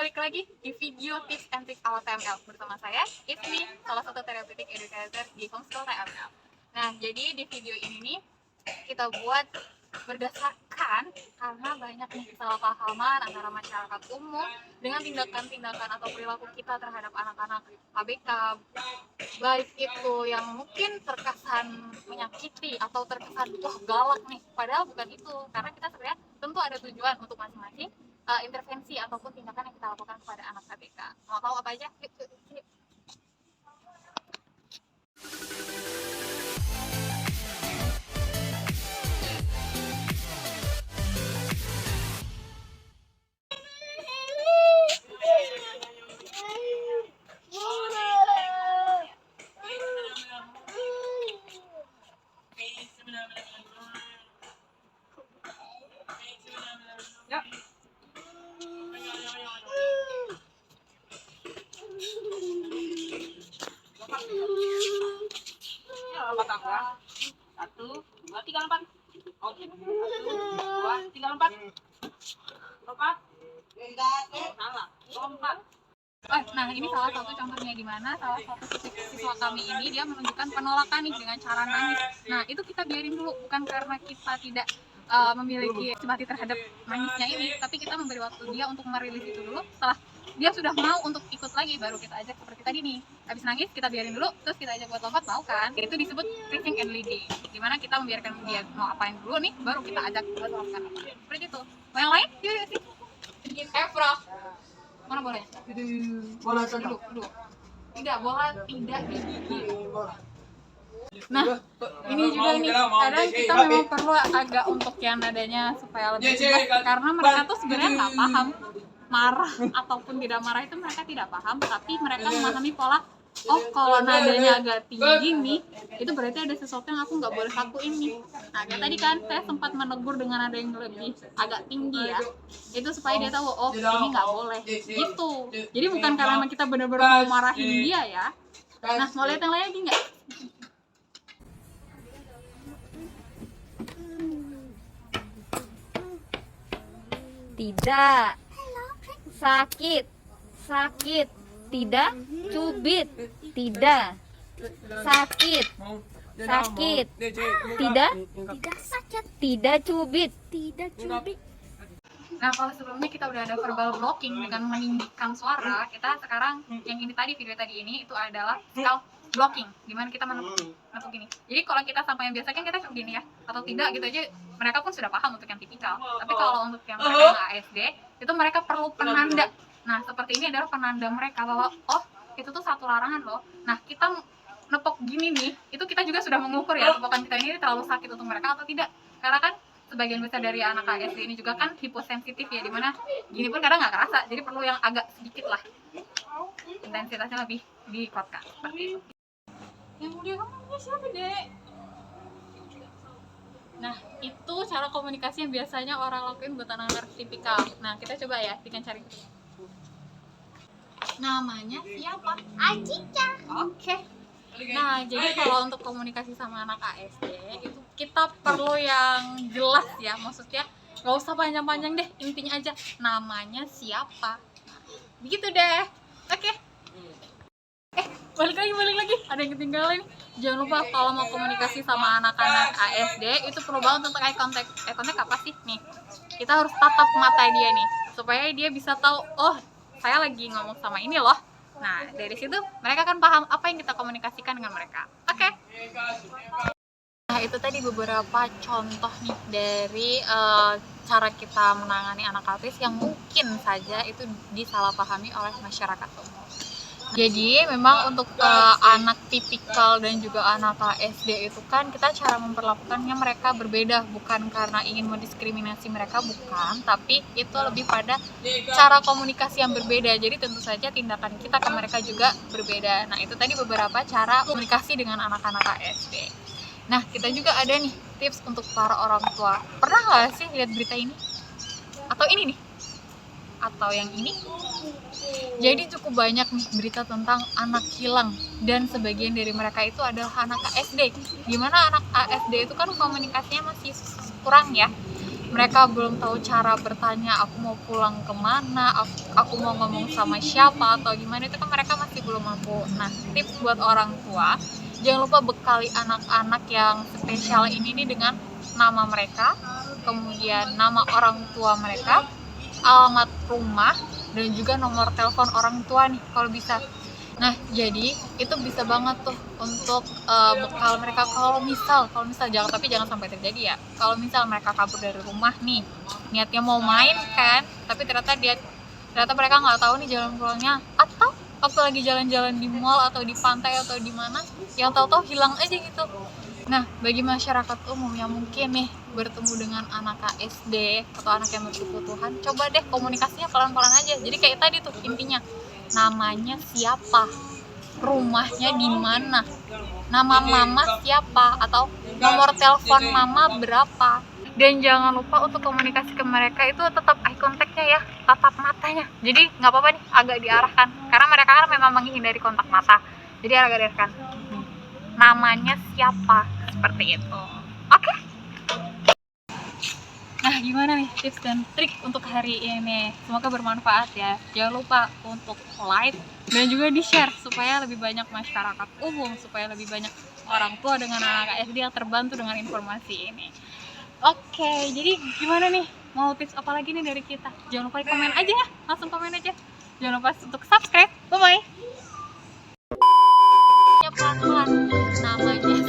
balik lagi di video tips and trick ala TML bersama saya, Ismi, salah satu terapeutic educator di Homeschool TML. Nah, jadi di video ini nih kita buat berdasarkan karena banyak nih kesalahpahaman antara masyarakat umum dengan tindakan-tindakan atau perilaku kita terhadap anak-anak ABK, baik itu yang mungkin terkesan menyakiti atau terkesan wah galak nih, padahal bukan itu, karena kita sebenarnya tentu ada tujuan untuk masing-masing intervensi ataupun tindakan yang kita lakukan kepada anak ABK. Mau tahu apa aja? Yuk. Satu, dua, tiga, empat. Oke. Satu, dua, tiga, empat. Lompat. Salah. Lompat. Nah, ini salah satu contohnya di mana salah satu siswa kami ini dia menunjukkan penolakan nih dengan cara nangis. Nah, itu kita biarin dulu, bukan karena kita tidak memiliki simpati terhadap nangisnya ini, tapi kita memberi waktu dia untuk merilis itu dulu. Setelah dia sudah mau untuk ikut lagi, baru kita ajak seperti tadi nih. Habis nangis kita biarin dulu, terus kita ajak buat lompat, mau kan? Itu disebut teaching and leading, dimana kita membiarkan dia mau apain dulu nih, baru kita ajak buat melakukan apa. Seperti itu. Mau yang lain? Yuk sih. Prof. Mana bolanya? Bola Dulu. Tidak, bola tidak digigit. Nah, ini juga nih, kadang kita memang perlu agak untuk yang nadanya supaya lebih jelas, karena mereka tuh sebenarnya nggak paham marah ataupun tidak marah itu mereka tidak paham, tapi mereka memahami pola, oh kalau nadanya agak tinggi nih, itu berarti ada sesuatu yang aku nggak boleh lakuin nih. Nah, kayak tadi kan saya sempat menegur dengan nada yang lebih agak tinggi ya, itu supaya dia tahu, oh ini nggak boleh gitu. Jadi bukan karena kita benar-benar mau marahin dia ya. Nah, mau lihat yang lain lagi nggak? Tidak, sakit, tidak, cubit, tidak, sakit, tidak, tidak cubit. Nah, kalau sebelumnya kita udah ada verbal blocking dengan meninggikan suara, kita sekarang yang ini tadi, video tadi ini itu adalah scalp blocking, dimana kita menepuk gini. Jadi kalau kita sampai yang biasa kan kita begini ya, atau tidak gitu aja, mereka pun sudah paham untuk yang tipikal. Tapi kalau untuk yang mereka yang ASD, itu mereka perlu penanda. Nah, seperti ini adalah penanda mereka bahwa oh itu tuh satu larangan loh. Nah, kita nepok gini nih, itu kita juga sudah mengukur ya, tepokan kita ini terlalu sakit untuk mereka atau tidak. Karena kan sebagian besar dari anak ASD ini juga kan hiposensitif ya, dimana gini pun kadang nggak kerasa, jadi perlu yang agak sedikit lah intensitasnya lebih dikuatkan seperti itu. Yang mulia kamu namanya siapa, Dek? Nah, itu cara komunikasi yang biasanya orang lakuin buat anak-anak tipikal. Nah, kita coba ya, kita cari. Namanya siapa? Acica. Oke. Nah, jadi kalau untuk komunikasi sama anak ASD itu kita perlu yang jelas ya, maksudnya nggak usah panjang-panjang deh, intinya aja namanya siapa. Begitu deh. Oke. Balik lagi, ada yang ketinggalan. Jangan lupa kalau mau komunikasi sama anak-anak ASD itu perlu banget untuk eye contact. Eye contact apa sih? Nih, kita harus tatap mata dia nih, supaya dia bisa tahu, oh saya lagi ngomong sama ini loh. Nah, dari situ mereka kan paham apa yang kita komunikasikan dengan mereka. Oke. Nah, itu tadi beberapa contoh nih dari cara kita menangani anak autis yang mungkin saja itu disalahpahami oleh masyarakat umum. Jadi memang untuk anak tipikal dan juga anak ASD itu kan kita cara memperlakukannya mereka berbeda, bukan karena ingin mendiskriminasi mereka, bukan, tapi itu lebih pada cara komunikasi yang berbeda. Jadi tentu saja tindakan kita ke mereka juga berbeda. Nah, itu tadi beberapa cara komunikasi dengan anak-anak ASD. Nah, kita juga ada nih tips untuk para orang tua. Pernah nggak sih lihat berita ini? Atau ini nih? Atau yang ini? Jadi cukup banyak nih berita tentang anak hilang, dan sebagian dari mereka itu adalah anak ASD. Gimana anak ASD itu kan komunikasinya masih kurang ya. mereka belum tahu cara bertanya, aku mau pulang kemana, aku mau ngomong sama siapa atau gimana, itu kan mereka masih belum mampu. Nah, tips buat orang tua, jangan lupa bekali anak-anak yang spesial ini nih dengan nama mereka, kemudian nama orang tua mereka, alamat rumah, dan juga nomor telepon orang tua nih kalau bisa. Nah, jadi itu bisa banget tuh untuk bekal mereka kalau misal jangan sampai terjadi ya. Kalau misal mereka kabur dari rumah nih, niatnya mau main kan, tapi ternyata mereka nggak tahu nih jalan pulangnya, atau waktu lagi jalan-jalan di mall atau di pantai atau di mana, yang tahu-tahu hilang aja gitu. Nah, bagi masyarakat umum yang mungkin nih bertemu dengan anak SD atau anak yang berkebutuhan, coba deh komunikasinya pelan-pelan aja. Jadi kayak tadi tuh intinya, namanya siapa, rumahnya di mana, nama mama siapa, atau nomor telepon mama berapa. Dan jangan lupa untuk komunikasi ke mereka itu tetap eye contact-nya ya, tatap matanya. Jadi nggak apa-apa nih agak diarahkan, karena mereka kan memang menghindari kontak mata, jadi agak diarahkan. Namanya siapa, seperti itu. Oke? Nah, gimana nih tips dan trik untuk hari ini? Semoga bermanfaat ya. Jangan lupa untuk like dan juga di-share supaya lebih banyak masyarakat umum, supaya lebih banyak orang tua dengan anak SD yang terbantu dengan informasi ini. Oke, jadi gimana nih? Mau tips apa lagi nih dari kita? Jangan lupa komen aja ya, langsung komen aja. Jangan lupa untuk subscribe. Bye-bye. Pelan-pelan namanya